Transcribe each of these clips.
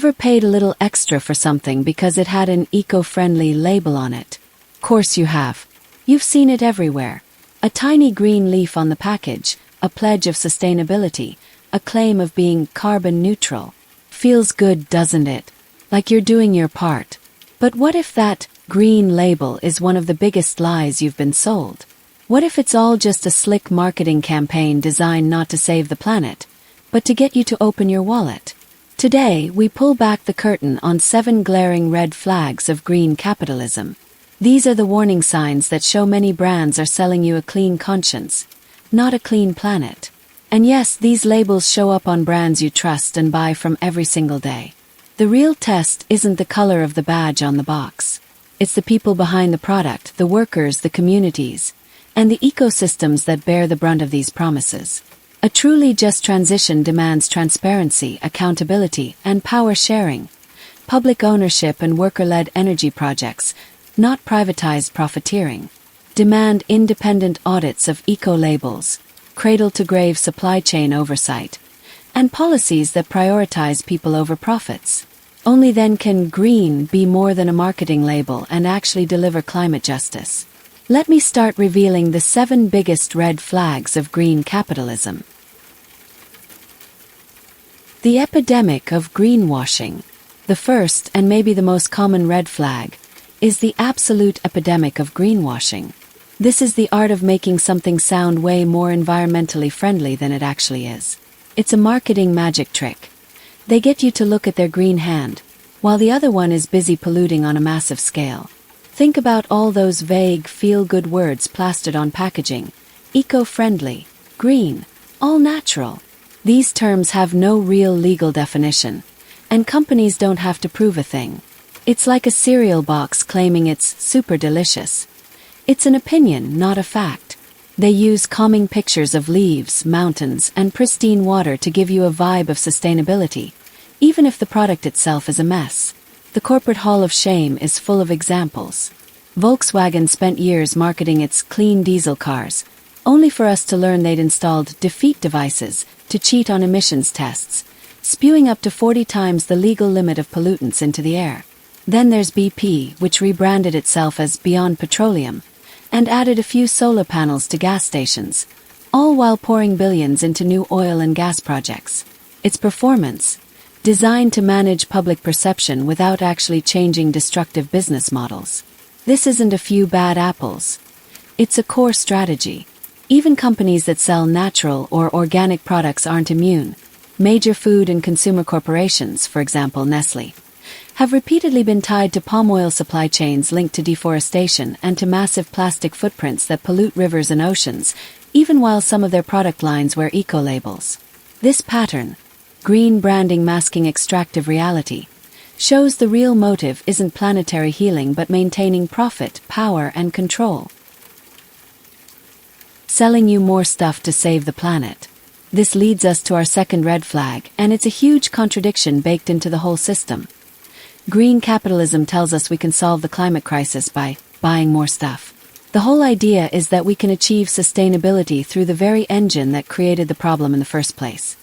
Ever paid a little extra for something because it had an eco-friendly label on it? Course you have. You've seen it everywhere. A tiny green leaf on the package, a pledge of sustainability, a claim of being carbon neutral. Feels good, doesn't it? Like you're doing your part. But what if that green label is one of the biggest lies you've been sold? What if it's all just a slick marketing campaign designed not to save the planet, but to get you to open your wallet? Today, we pull back the curtain on 7 glaring red flags of green capitalism. These are the warning signs that show many brands are selling you a clean conscience, not a clean planet. And yes, these labels show up on brands you trust and buy from every single day. The real test isn't the color of the badge on the box. It's the people behind the product, the workers, the communities, and the ecosystems that bear the brunt of these promises. A truly just transition demands transparency, accountability, and power sharing. Public ownership and worker-led energy projects, not privatized profiteering. Demand independent audits of eco-labels, cradle-to-grave supply chain oversight, and policies that prioritize people over profits. Only then can green be more than a marketing label and actually deliver climate justice. Let me start revealing the 7 biggest red flags of green capitalism. The epidemic of greenwashing. The first, and maybe the most common red flag, is the absolute epidemic of greenwashing. This is the art of making something sound way more environmentally friendly than it actually is. It's a marketing magic trick. They get you to look at their green hand, while the other one is busy polluting on a massive scale. Think about all those vague, feel-good words plastered on packaging. Eco-friendly, green, all-natural. These terms have no real legal definition, and companies don't have to prove a thing. It's like a cereal box claiming it's super delicious. It's an opinion, not a fact. They use calming pictures of leaves, mountains, and pristine water to give you a vibe of sustainability, even if the product itself is a mess. The corporate hall of shame is full of examples. Volkswagen spent years marketing its clean diesel cars, only for us to learn they'd installed defeat devices to cheat on emissions tests, spewing up to 40 times the legal limit of pollutants into the air. Then there's BP, which rebranded itself as Beyond Petroleum, and added a few solar panels to gas stations, all while pouring billions into new oil and gas projects. Its performance, designed to manage public perception without actually changing destructive business models. This isn't a few bad apples. It's a core strategy. Even companies that sell natural or organic products aren't immune. Major food and consumer corporations, for example Nestle, have repeatedly been tied to palm oil supply chains linked to deforestation and to massive plastic footprints that pollute rivers and oceans, even while some of their product lines wear eco-labels. This pattern, green branding masking extractive reality, shows the real motive isn't planetary healing but maintaining profit, power, and control. Selling you more stuff to save the planet. This leads us to our second red flag, and it's a huge contradiction baked into the whole system. Green capitalism tells us we can solve the climate crisis by buying more stuff. The whole idea is that we can achieve sustainability through the very engine that created the problem in the first place.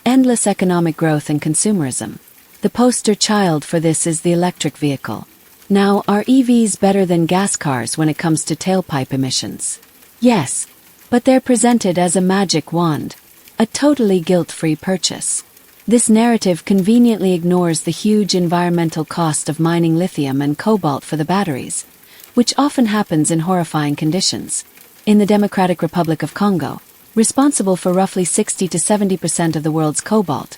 Endless economic growth and consumerism. The poster child for this is the electric vehicle. Now, are EVs better than gas cars when it comes to tailpipe emissions? Yes, but they're presented as a magic wand, a totally guilt-free purchase. This narrative conveniently ignores the huge environmental cost of mining lithium and cobalt for the batteries, which often happens in horrifying conditions. In the Democratic Republic of Congo, responsible for roughly 60 to 70% of the world's cobalt,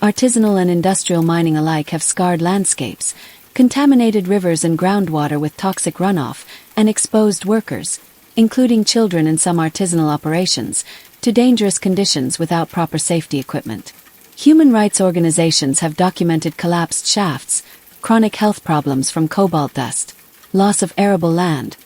artisanal and industrial mining alike have scarred landscapes, contaminated rivers and groundwater with toxic runoff, and exposed workers, including children in some artisanal operations, to dangerous conditions without proper safety equipment. Human rights organizations have documented collapsed shafts, chronic health problems from cobalt dust, loss of arable land,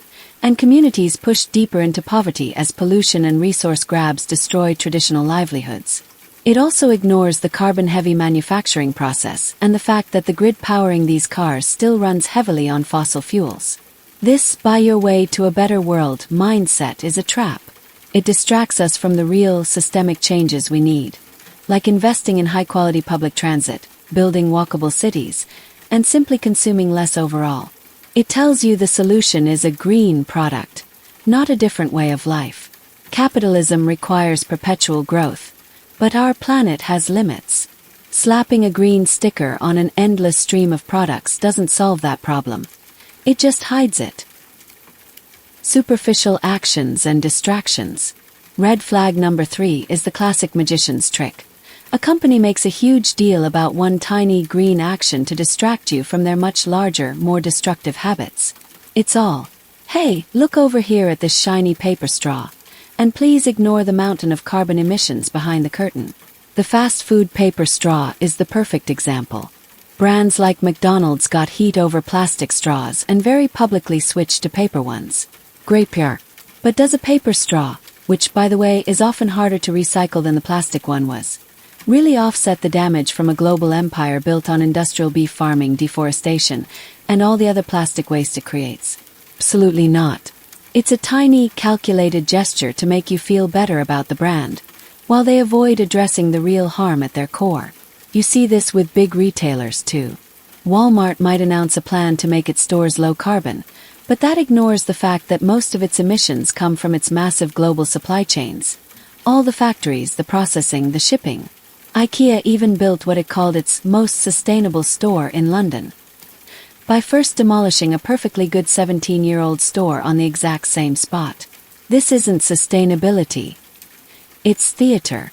and communities pushed deeper into poverty as pollution and resource grabs destroy traditional livelihoods. It also ignores the carbon-heavy manufacturing process and the fact that the grid powering these cars still runs heavily on fossil fuels. This buy your way to a better world mindset is a trap. It distracts us from the real systemic changes we need, like investing in high-quality public transit, building walkable cities, and simply consuming less overall. It tells you the solution is a green product, not a different way of life. Capitalism requires perpetual growth, but our planet has limits. Slapping a green sticker on an endless stream of products doesn't solve that problem. It just hides it. Superficial actions and distractions. Red flag number 3 is the classic magician's trick. A company makes a huge deal about one tiny green action to distract you from their much larger, more destructive habits. It's all, "Hey, look over here at this shiny paper straw, and please ignore the mountain of carbon emissions behind the curtain." The fast food paper straw is the perfect example. Brands like McDonald's got heat over plastic straws and very publicly switched to paper ones. Great PR. But does a paper straw, which by the way is often harder to recycle than the plastic one was, really offset the damage from a global empire built on industrial beef farming, deforestation, and all the other plastic waste it creates? Absolutely not. It's a tiny, calculated gesture to make you feel better about the brand, while they avoid addressing the real harm at their core. You see this with big retailers too. Walmart might announce a plan to make its stores low carbon, but that ignores the fact that most of its emissions come from its massive global supply chains. All the factories, the processing, the shipping. IKEA even built what it called its most sustainable store in London, by first demolishing a perfectly good 17-year-old store on the exact same spot. This isn't sustainability. It's theater.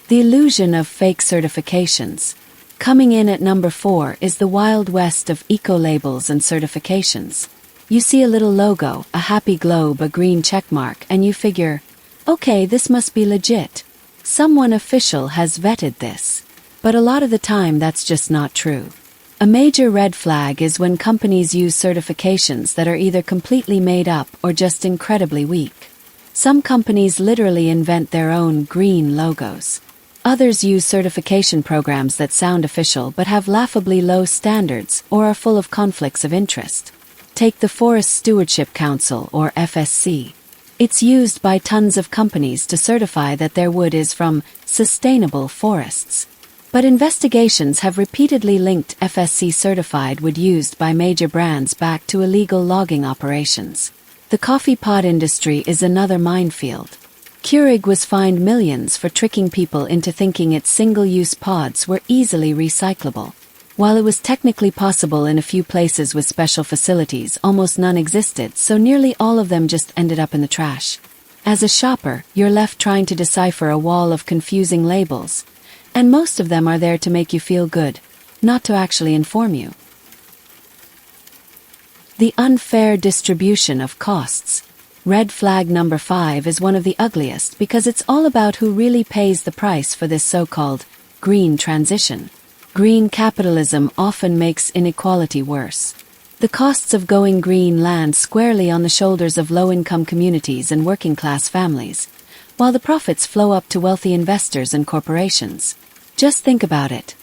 The illusion of fake certifications. Coming in at number 4 is the Wild West of eco-labels and certifications. You see a little logo, a happy globe, a green checkmark, and you figure, okay, this must be legit. Someone official has vetted this. But a lot of the time that's just not true. A major red flag is when companies use certifications that are either completely made up or just incredibly weak. Some companies literally invent their own green logos. Others use certification programs that sound official but have laughably low standards or are full of conflicts of interest. Take the Forest Stewardship Council, or FSC. It's used by tons of companies to certify that their wood is from sustainable forests. But investigations have repeatedly linked FSC-certified wood used by major brands back to illegal logging operations. The coffee pod industry is another minefield. Keurig was fined millions for tricking people into thinking its single-use pods were easily recyclable. While it was technically possible in a few places with special facilities, almost none existed, so nearly all of them just ended up in the trash. As a shopper, you're left trying to decipher a wall of confusing labels, and most of them are there to make you feel good, not to actually inform you. The unfair distribution of costs. Red flag number 5 is one of the ugliest because it's all about who really pays the price for this so-called green transition. Green capitalism often makes inequality worse. The costs of going green land squarely on the shoulders of low-income communities and working-class families, while the profits flow up to wealthy investors and corporations. Just think about it.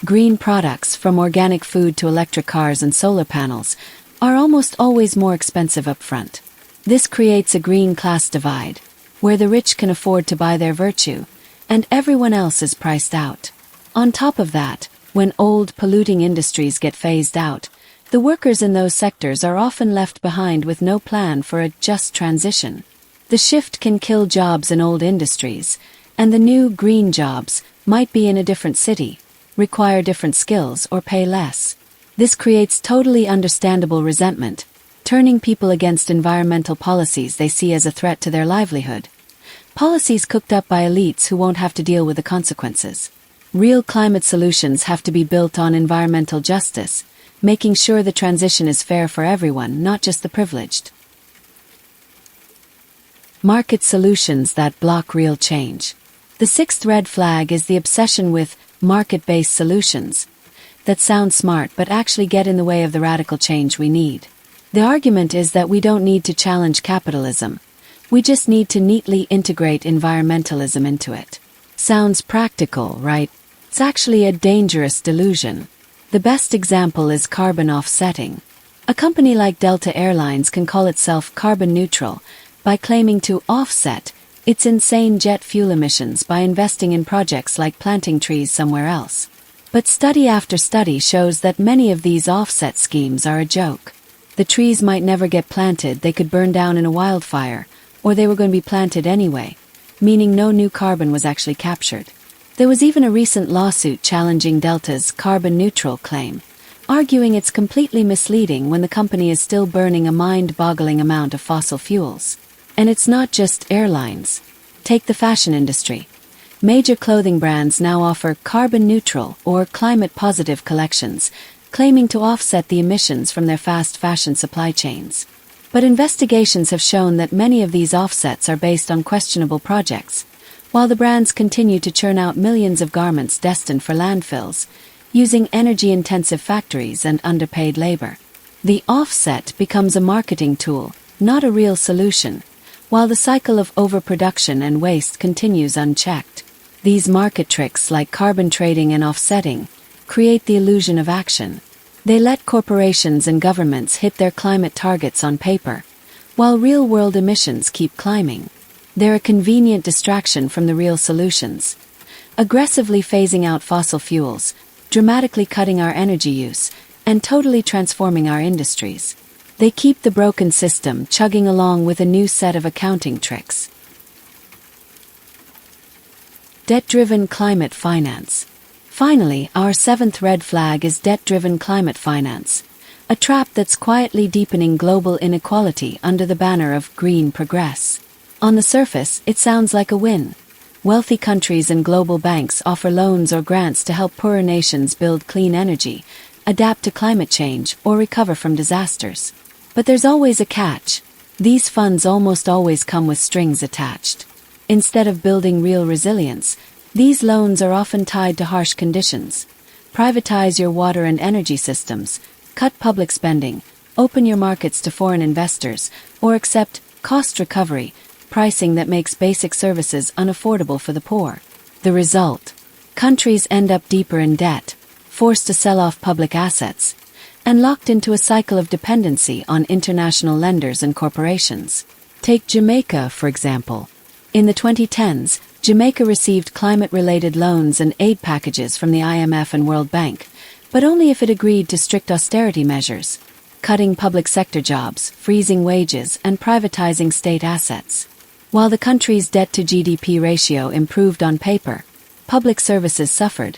Green products, from organic food to electric cars and solar panels, are almost always more expensive up front. This creates a green class divide, where the rich can afford to buy their virtue, and everyone else is priced out. On top of that, when old polluting industries get phased out, the workers in those sectors are often left behind with no plan for a just transition. The shift can kill jobs in old industries, and the new green jobs might be in a different city, require different skills, or pay less. This creates totally understandable resentment, turning people against environmental policies they see as a threat to their livelihood. Policies cooked up by elites who won't have to deal with the consequences. Real climate solutions have to be built on environmental justice, making sure the transition is fair for everyone, not just the privileged. Market solutions that block real change. The 6th red flag is the obsession with market-based solutions that sound smart but actually get in the way of the radical change we need. The argument is that we don't need to challenge capitalism. We just need to neatly integrate environmentalism into it. Sounds practical, right? It's actually a dangerous delusion. The best example is carbon offsetting. A company like Delta Airlines can call itself carbon neutral by claiming to offset its insane jet fuel emissions by investing in projects like planting trees somewhere else. But study after study shows that many of these offset schemes are a joke. The trees might never get planted, they could burn down in a wildfire, or they were going to be planted anyway, meaning no new carbon was actually captured. There was even a recent lawsuit challenging Delta's carbon neutral claim, arguing it's completely misleading when the company is still burning a mind-boggling amount of fossil fuels. And it's not just airlines. Take the fashion industry. Major clothing brands now offer carbon-neutral or climate-positive collections, claiming to offset the emissions from their fast fashion supply chains. But investigations have shown that many of these offsets are based on questionable projects, while the brands continue to churn out millions of garments destined for landfills, using energy-intensive factories and underpaid labor. The offset becomes a marketing tool, not a real solution, while the cycle of overproduction and waste continues unchecked. These market tricks, like carbon trading and offsetting, create the illusion of action. They let corporations and governments hit their climate targets on paper, while real-world emissions keep climbing. They're a convenient distraction from the real solutions. Aggressively phasing out fossil fuels, dramatically cutting our energy use, and totally transforming our industries. They keep the broken system chugging along with a new set of accounting tricks. Debt-driven climate finance. Finally, our seventh red flag is debt-driven climate finance, a trap that's quietly deepening global inequality under the banner of green progress. On the surface, it sounds like a win. Wealthy countries and global banks offer loans or grants to help poorer nations build clean energy, adapt to climate change, or recover from disasters. But there's always a catch. These funds almost always come with strings attached. Instead of building real resilience, these loans are often tied to harsh conditions. Privatize your water and energy systems, cut public spending, open your markets to foreign investors, or accept cost recovery, pricing that makes basic services unaffordable for the poor. The result: countries end up deeper in debt, forced to sell off public assets, and locked into a cycle of dependency on international lenders and corporations. Take Jamaica, for example. In the 2010s, Jamaica received climate-related loans and aid packages from the IMF and World Bank, but only if it agreed to strict austerity measures, cutting public sector jobs, freezing wages, and privatizing state assets. While the country's debt-to-GDP ratio improved on paper, public services suffered,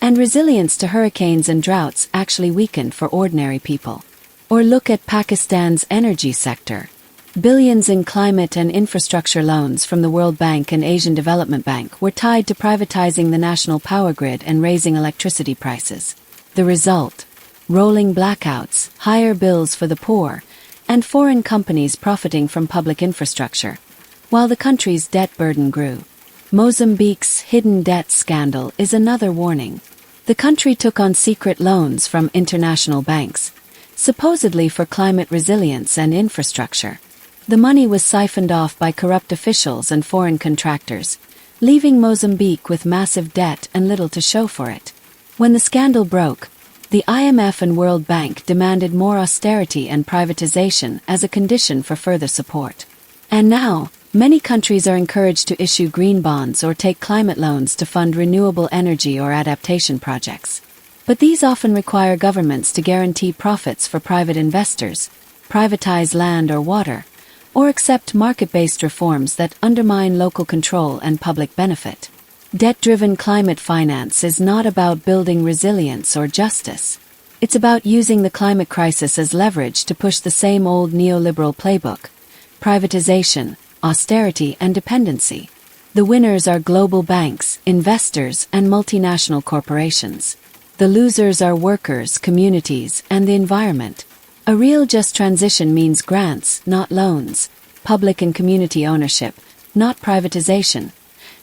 and resilience to hurricanes and droughts actually weakened for ordinary people. Or look at Pakistan's energy sector. Billions in climate and infrastructure loans from the World Bank and Asian Development Bank were tied to privatizing the national power grid and raising electricity prices. The result: rolling blackouts, higher bills for the poor, and foreign companies profiting from public infrastructure, while the country's debt burden grew. Mozambique's hidden debt scandal is another warning. The country took on secret loans from international banks, supposedly for climate resilience and infrastructure. The money was siphoned off by corrupt officials and foreign contractors, leaving Mozambique with massive debt and little to show for it. When the scandal broke, the IMF and World Bank demanded more austerity and privatization as a condition for further support. And now, many countries are encouraged to issue green bonds or take climate loans to fund renewable energy or adaptation projects. But these often require governments to guarantee profits for private investors, privatize land or water, or accept market-based reforms that undermine local control and public benefit. Debt-driven climate finance is not about building resilience or justice. It's about using the climate crisis as leverage to push the same old neoliberal playbook: privatization, austerity, and dependency. The winners are global banks, investors, and multinational corporations. The losers are workers, communities, and the environment. A real just transition means grants, not loans, public and community ownership, not privatization,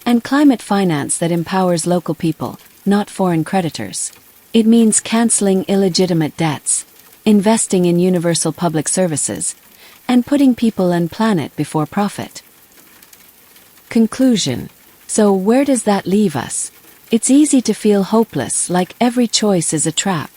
and climate finance that empowers local people, not foreign creditors. It means canceling illegitimate debts, investing in universal public services, and putting people and planet before profit. Conclusion. So where does that leave us? It's easy to feel hopeless, like every choice is a trap.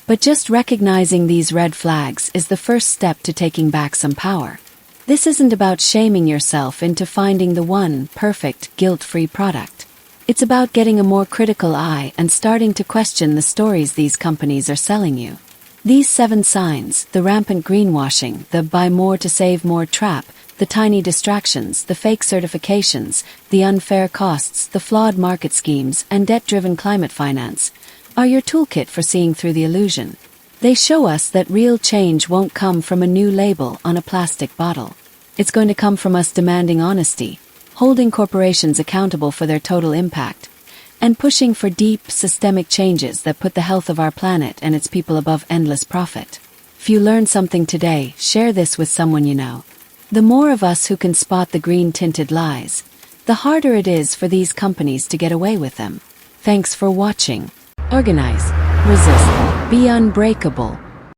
But just recognizing these red flags is the first step to taking back some power. This isn't about shaming yourself into finding the one perfect, guilt-free product. It's about getting a more critical eye and starting to question the stories these companies are selling you. These 7 signs, the rampant greenwashing, the buy more to save more trap, the tiny distractions, the fake certifications, the unfair costs, the flawed market schemes, and debt-driven climate finance, are your toolkit for seeing through the illusion. They show us that real change won't come from a new label on a plastic bottle. It's going to come from us demanding honesty, holding corporations accountable for their total impact, and pushing for deep, systemic changes that put the health of our planet and its people above endless profit. If you learned something today, share this with someone you know. The more of us who can spot the green-tinted lies, the harder it is for these companies to get away with them. Thanks for watching. Organize, resist, be unbreakable.